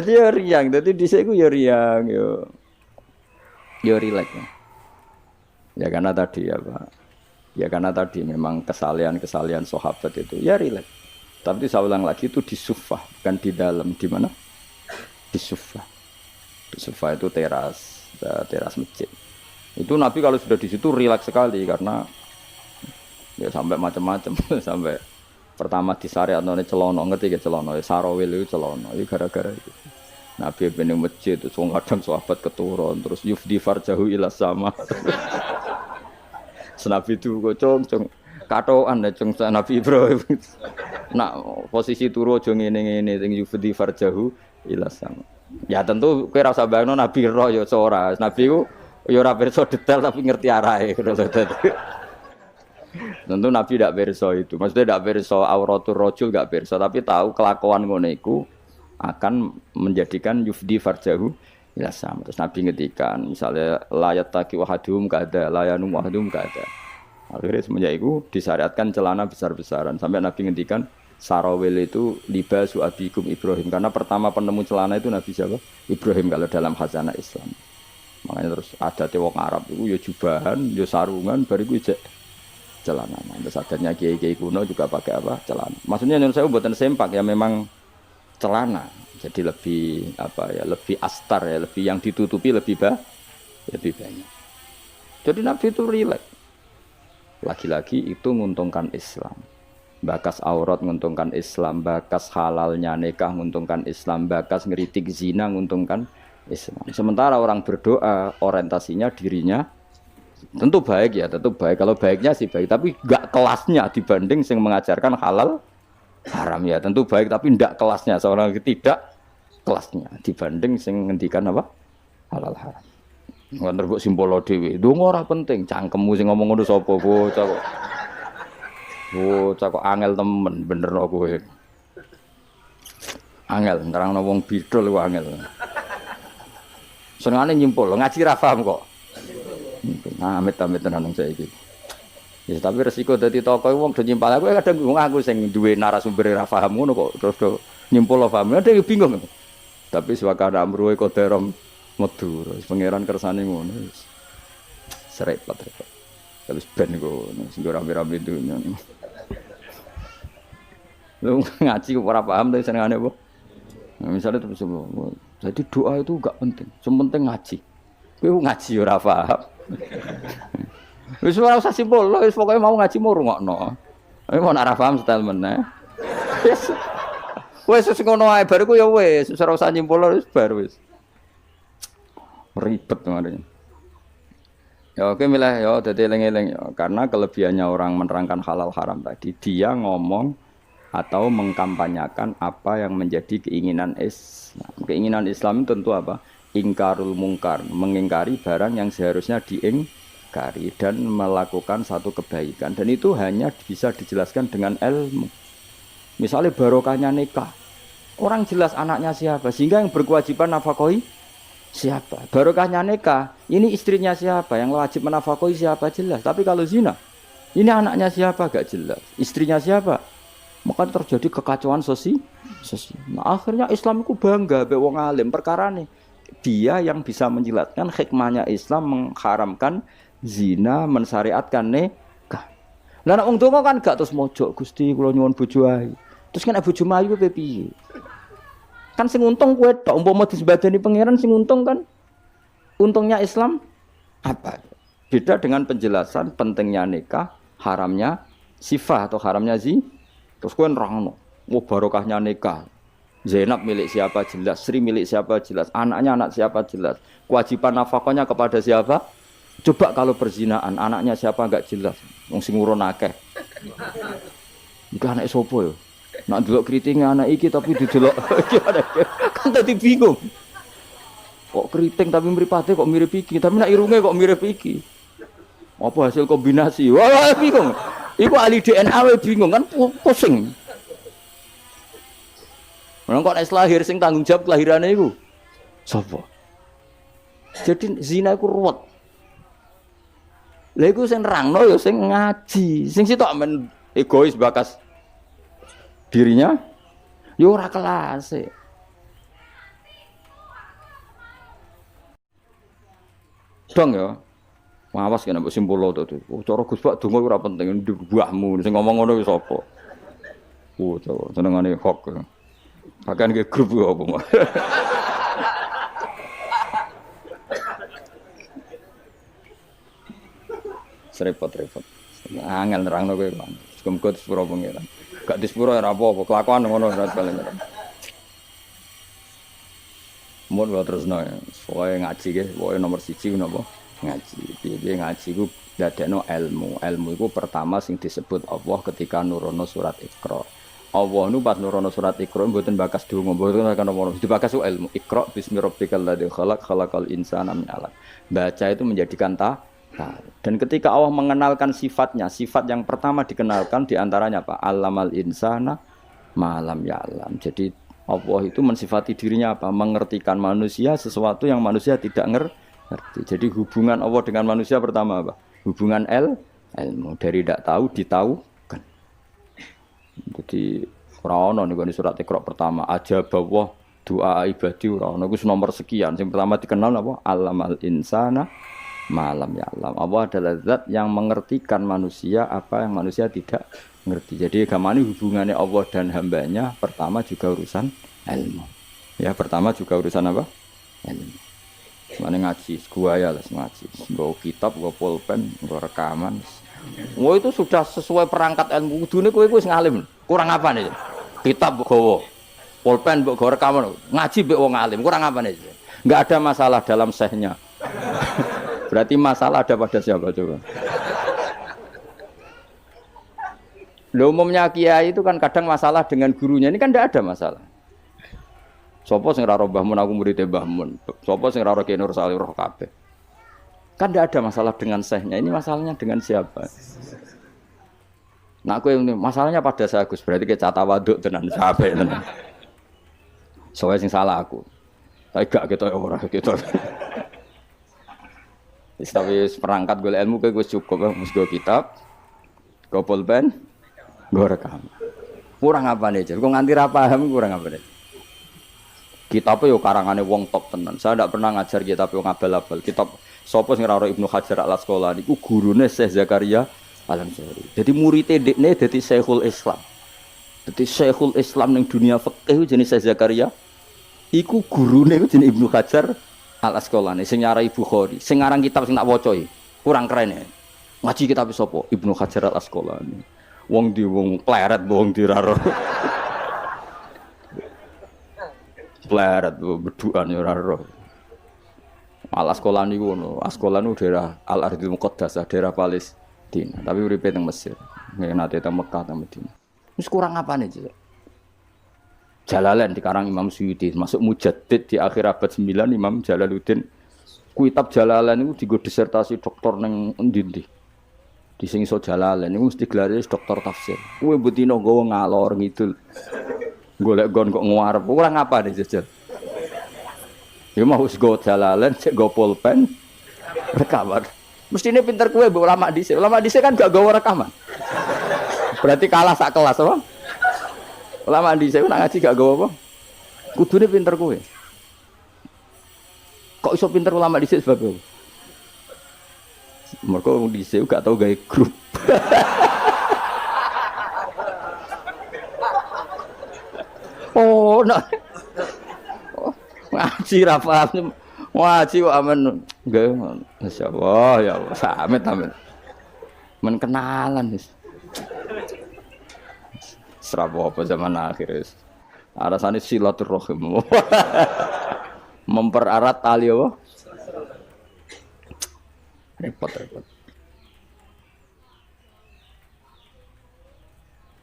Dadi ya riang, dadi dhisik ku ya riang yo rileks. Ya karena tadi ya Pak. Ya karena tadi memang kesalahan sahabat itu ya rileks. Tapi saya ulang lagi itu di sufah, bukan di dalam. Di mana? Di sufah. Di sufah itu teras masjid. Itu Nabi kalau sudah di situ rileks sekali karena ya sampai macam-macam sampai pertama di syariat none celono ngerti ke celono ya sarawil itu celono itu gara-gara itu Nabi ben masjid itu kadang sahabat keturun terus yufdi farjahu ila sama Nabi itu kocong katoan ya cung Nabi Ibrahim nak posisi turu aja ngene-ngene sing yufdi farjahu ila sama ya tentu kowe ora usah bayangno Nabi roh ya ora Nabi ku ya ora pirsa detail tapi ngerti arahe tentu Nabi tidak berso itu, maksudnya tidak berso auratul rojul tidak berso, tapi tahu kelakuan ngoneku akan menjadikan yufdi farjahu ya sama. Terus Nabi ngetikan, misalnya layat taki wahadum kada, layanum wahadum kada. Akhirnya semenjak itu disyariatkan celana besar-besaran sampai Nabi ngetikan sarawil itu libasu abikum Ibrahim karena pertama penemu celana itu Nabi siapa? Ibrahim kalau dalam khazanah Islam. Makanya terus ada wong Arab itu ya jubahan, ya sarungan, bariku ijek celana. Terus akhirnya kiai-kiai kuno juga pakai apa? Celana. Maksudnya menurut saya buatan sempak ya memang celana. Jadi lebih apa ya? Lebih astar ya, lebih yang ditutupi lebih banyak. Jadi Nabi itu rileks. Lagi-lagi itu menguntungkan Islam. Bakas aurat menguntungkan Islam, bakas halalnya nikah menguntungkan Islam, bakas ngeritik zina menguntungkan Islam. Sementara orang berdoa orientasinya dirinya tentu baik ya, tentu baik. Kalau baiknya sih baik, tapi enggak kelasnya dibanding yang mengajarkan halal haram ya. Tentu baik, tapi enggak kelasnya. Seorang tidak kelasnya dibanding yang ngendikan apa halal haram. Nggak terbuk simbolo dewi. Dungo ora penting. Cangkemmu sing ngomong ngono sapa bocah kok. Bocah kok angel temen bener kowe. Angel nerangno wong bidol ku angel. Senengane nyimpul ngaji ra paham kok. Amit-amit tenan saiki. Ya tapi resiko dadi tokoh wong do nyimpal aku kadang wong aku sing duwe narasumber ra paham ngono kok terus do nyimpul paham. Ada yang bingung. Tapi swakana amruhe koderom medur. Pangeran kersane ngono. Serepet. Terus ben kok sing rame-rame dunya. Lu ngaji kok ora paham tapi senengane apa? Nah, misalnya terus jadi doa itu enggak penting. Yang penting ngaji. Kowe ngaji ora paham. Wis ora usah simpul, wis pokoke mau ngaji mau rungokno. Tapi mau ora paham setel meneh. Wis ngono ae bar ku ya wis, ora usah nyimpul wis bar wis. Ribet kemarin. Ya oke milih ya dadi eling-eling ya karena kelebihannya orang menerangkan halal haram tadi dia ngomong atau mengkampanyakan apa yang menjadi keinginan Islam. Keinginan Islam itu tentu apa? Ingkarul mungkar, mengingkari barang yang seharusnya diingkari dan melakukan satu kebaikan. Dan itu hanya bisa dijelaskan dengan ilmu. Misalnya barokahnya nikah. Orang jelas anaknya siapa, sehingga yang berkewajiban nafkahi siapa. Barokahnya nikah, ini istrinya siapa, yang wajib menafkahi siapa jelas. Tapi kalau zina, ini anaknya siapa gak jelas, istrinya siapa. Maka terjadi kekacauan sosial. Nah, akhirnya Islam itu bangga be wong alim perkara nih. Dia yang bisa menjelaskan hikmahnya Islam mengharamkan zina, mensyariatkan nikah. Lah nek wong donga kan gak terus mojok Gusti kula nyuwun bojo ae. Terus kan bojo mayu piye? Kan sing untung kowe tok umpama disembadani pangeran sing untung kan. Untungnya Islam apa? Beda dengan penjelasan pentingnya nikah, haramnya sifah atau haramnya terus kowe nerangno, oh barokahnya nikah. Zainab milik siapa jelas, Sri milik siapa jelas, anaknya anak siapa jelas, kewajiban nafkahnya kepada siapa? Coba kalau perzinaan, anaknya siapa enggak jelas, wong sing urun akeh. Iki anak sapa yo? Nak delok kriting anak iki tapi didelok kan dadi bingung. Kok kriting tapi mripate kok mirip iki, tapi nak irunge kok mirip iki. Apa hasil kombinasi? Wah, bingung. Iku ahli DNA wae bingung kan pusing. Orang kok nek lahir sing tanggung jawab kelahirane iku sapa? Jadi zina iku ruwet. Lha iku sing nerangno ya sing ngaji. Sing sitok men egois bakas dirinya ya ora kelas. Dong ya. Awas kena mbok simpul to. Cara Gus Pak donga ora penting buahmu sing ngomong ngono wis apa. Senengane kok. Pakaian ke grup ya apa. Repot-repot. Angel nerangno kowe kan. Muga disepuro pengiran. Gak disepuro ora apa-apa, kelakuan ngono ora paling. Mun wae terusno ya. Soale ngaji ge, pokoke nomor 1 napa? Ngaji. Piye ngaji ku dadekno ilmu. Ilmu iku pertama sing disebut Allah ketika nurono surat Iqra. Allah nu pas nurono surat Iqra mboten bakas donga, mboten kan nomor. Dibakas ilmu. Iqra bismi rabbikal ladzi khalaq khalaqal insana min 'alaq. Baca itu menjadikan dan ketika Allah mengenalkan sifatnya, sifat yang pertama dikenalkan diantaranya apa? Allamal insana malam ya'lam. Jadi Allah itu mensifati dirinya apa? Mengertikan manusia sesuatu yang manusia tidak ngerti. Jadi hubungan Allah dengan manusia pertama apa? Hubungan ilmu. Dari tidak tahu ditahukan. Jadi ora ono niku surat Iqra pertama aja bahwa doa ibadi ora ono iku nomor sekian. Yang pertama dikenal apa? Allamal insana malam ya alam. Allah adalah zat yang mengertikan manusia apa yang manusia tidak ngerti. Jadi agama ini hubungannya Allah dan hambanya pertama juga urusan ilmu. Ya pertama juga urusan apa? Ilmu. Mana ngaji, gua ya lah ngaji. Bawa kitab, bawa pulpen, bawa rekaman. Wah itu sudah sesuai perangkat ilmu. Dunia kowe wis ngalim. Kurang apa nih? Kitab bawa, pulpen bawa rekaman. Ngaji bawa wong alim. Kurang apa nih? Enggak ada masalah dalam sehnya. Berarti masalah ada pada siapa coba? Loh, umumnya kiai itu kan kadang masalah dengan gurunya. Ini kan tidak ada masalah. Sopo sing ora Mbah Mun aku murid Mbah Mun. Sopo sing ora Ki Nur Salih roh kabeh. Kan tidak ada masalah dengan sehnya. Ini masalahnya dengan siapa? Nah aku yang masalahnya pada saya Gus. Berarti kayak cata waduk tenan sampai tenan. Soalnya sing salah aku. Tapi gak gitu ora gitu. Tapi perangkat gue ilmu gue cukup, mus gue kitab, gue pulpen, gue rekam. Kurang apa nih? Gue nganti paham kurang apa nih? Kitabnya yo karangannya wong top tenan. Saya tidak pernah ngajar kitab yang ngabal-abal. Kitab sopo sing rawuh Ibnu Hajar Al Asqalani iku gurune Syekh Zakaria Al-Ansari. Jadi muridé dekne dadi Syekhul Islam. Dadi Syekhul Islam ning dunia fikih jenenge Syekh Zakaria. Iku gurune jenenge Ibnu Hajar Al-Asqalani sing nyarai Bukhari, sing ngarang kitab sing tak waca iki. Kurang keren ya. Ngaji kitab sapa? Ibnu Hajar Al-Asqalani. Wong di wong pleret wong diraro. Pleret beduan ya ora ro. Al-Asqalani ku ngono. Asqalani daerah Al-Ardhil Muqaddasah, daerah Palestina. Tapi uripe teng Mesir. Nggih nate teng Mekah teng Madinah. Wis kurang apane, Cik? Jalalain dikarang Imam Suyuti, masuk mujaddid di akhir abad 9 Imam Jalaluddin. Kitab Jalalain itu digo disertasi doktor neng endi-endi. Di sing iso Jalalain iku mesti gelare doktor tafsir. Kowe butino nggawa ngalor ngidul. Golek gon kok nguarep. Kurang apa nih jajal? Ya mau wis go Jalalain, cek go pulpen, rekaman. Mestine pinter kowe mbok ulama dhisik. Ulama dhisik kan gak gawa rekaman. Berarti kalah sak kelas apa? Ulama di saya nak ngaji gak gawe apa? Kudune pinter kowe. Kok iso pinter ulama di sebab apa? Mergo di saya gak tau gawe grup. Oh, nah. Oh, ngaji ra paham. Ngaji kok amen gawe. Masyaallah ya Allah, samet amen. Men kenalan wis. Serapa apa zaman akhir wis. Arasane silaturahim. Mempererat tali apa? Repot.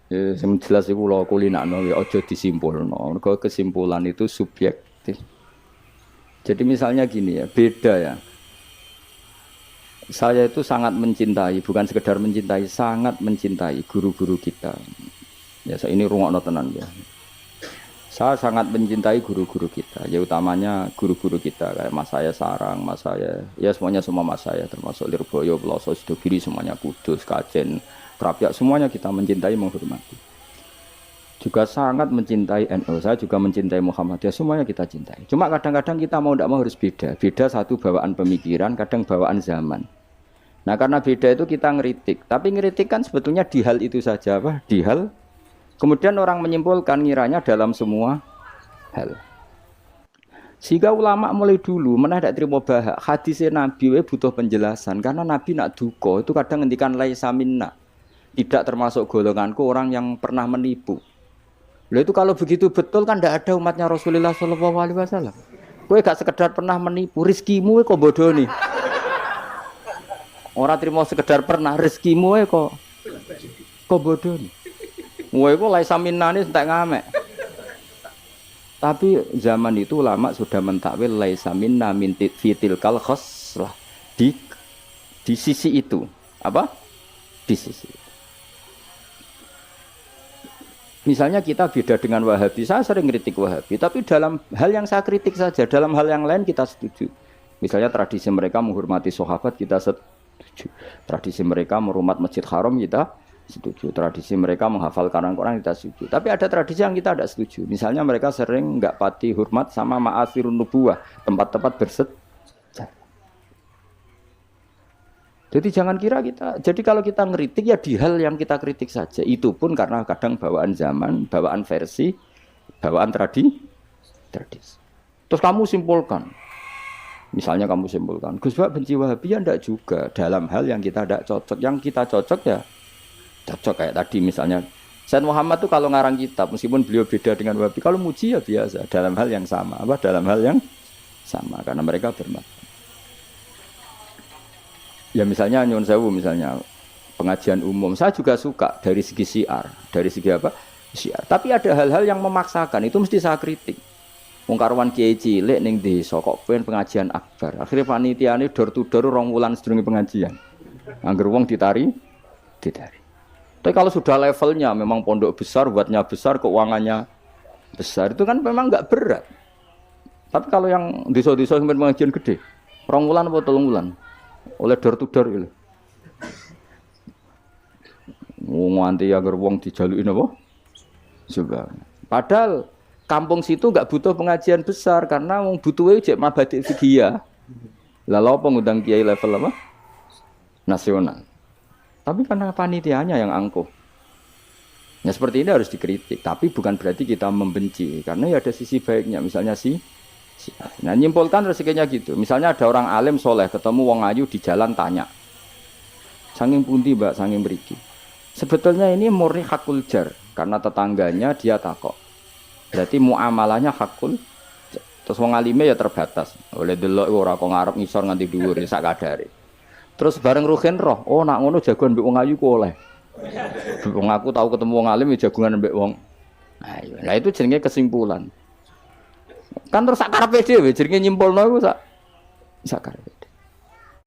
Ya sing jelas iku kula kulinakno ya aja disimpulno. Mergo kesimpulan itu subjektif. Jadi misalnya gini ya, beda ya. Saya itu sangat mencintai, bukan sekedar mencintai, sangat mencintai guru-guru kita. Ya, ini rungokno tenan ya. Saya sangat mencintai guru-guru kita, ya utamanya guru-guru kita kayak Mas saya Sarang, Mas saya, ya semuanya semua Mas saya termasuk Lirboyo, Peloso, Sidogiri semuanya Kudus, Kajen, Krapyak semuanya kita mencintai menghormati. juga sangat mencintai NU, saya juga mencintai Muhammadiyah, semuanya kita cintai. Cuma kadang-kadang kita mau tidak mau harus beda. Beda satu bawaan pemikiran, kadang bawaan zaman. Nah karena beda itu kita ngeritik. Tapi ngeritik kan sebetulnya di hal itu saja, apa? Di hal. Kemudian orang menyimpulkan ngiranya dalam semua hal. Sehingga ulama mulai dulu mana tidak terima bahak. Hadisnya Nabi butuh penjelasan karena Nabi nak duko itu kadang ngendikan laisa minna. Tidak termasuk golonganku orang yang pernah menipu. Loh itu kalau begitu betul kan tidak ada umatnya Rasulullah SAW. Kowe gak sekedar pernah menipu, rizkimu kok bodoh nih. Orang terima sekedar pernah, rizkimu kok bodoh nih. Kowe kok laisa minna nih entek ngamek. Tapi zaman itu ulama sudah mentakwil laisa minna min fitil kal khoslah di sisi itu. Apa? Di sisi itu. Misalnya kita beda dengan Wahabi, saya sering kritik Wahabi, tapi dalam hal yang saya kritik saja, dalam hal yang lain kita setuju. Misalnya tradisi mereka menghormati sahabat, kita setuju. Tradisi mereka merumat Masjid Haram, kita setuju. Tradisi mereka menghafal Quran, kita setuju. Tapi ada tradisi yang kita tidak setuju. Misalnya mereka sering nggak pati hormat sama ma'asirun nubuwah, tempat-tempat bersejarah. Jadi jangan kira kita, jadi kalau kita ngeritik ya di hal yang kita kritik saja. Itu pun karena kadang bawaan zaman, bawaan versi, bawaan tradisi. Terus kamu simpulkan, misalnya kamu simpulkan, Gus Bak benci Wahabi ya enggak juga. Dalam hal yang kita tidak cocok, yang kita cocok ya cocok kayak tadi misalnya. Sayyid Muhammad tuh kalau ngarang kitab, meskipun beliau beda dengan Wahabi, kalau muji ya biasa, dalam hal yang sama. Apa? Dalam hal yang sama, karena mereka bermakna. Ya misalnya nyuwun sewu misalnya pengajian umum saya juga suka dari segi syiar, dari segi apa? Syiar. Tapi ada hal-hal yang memaksakan itu mesti saya kritik. Wong karuan kiai cilik ning desa kok pengen pengajian akbar. Akhirnya panitiane door to door 2 wulan sedurunge pengajian. Angger wong ditari. Tapi kalau sudah levelnya memang pondok besar, buatnya besar, keuangannya besar itu kan memang enggak berat. Tapi kalau yang desa-desa yang pengajian gede, 2 wulan atau 3 wulan oleh door to door itu. Nganti agar wong dijaluki napa? Coba. Padahal kampung situ enggak butuh pengajian besar karena wong butuhe cek mabadik fikih. Lah lha apa ngundang kiai level apa? Nasional. Tapi karena panitianya yang angkuh. Nah seperti ini harus dikritik, tapi bukan berarti kita membenci karena ya ada sisi baiknya. Misalnya nah nyimpulkan rezekinya gitu. Misalnya ada orang alim soleh ketemu wong ayu di jalan tanya, saking pundi mbak, saking mriki. Sebetulnya ini murni hakul jar karena tetangganya dia takok. Berarti muamalahnya hakul. Terus wong alime ya terbatas. Oleh delok ora kok ngarep ngisor nganti dhuwur sak kadare. Terus bareng Ruhin roh, oh nak ngono jagoan mbek wong ayu ku oleh. Wong aku tahu ketemu wong alim ya jagungan mbek wong. Nah itu jenenge kesimpulan. Kan terus sak karepe dhewe jenenge nyimpulno iku sak karepe.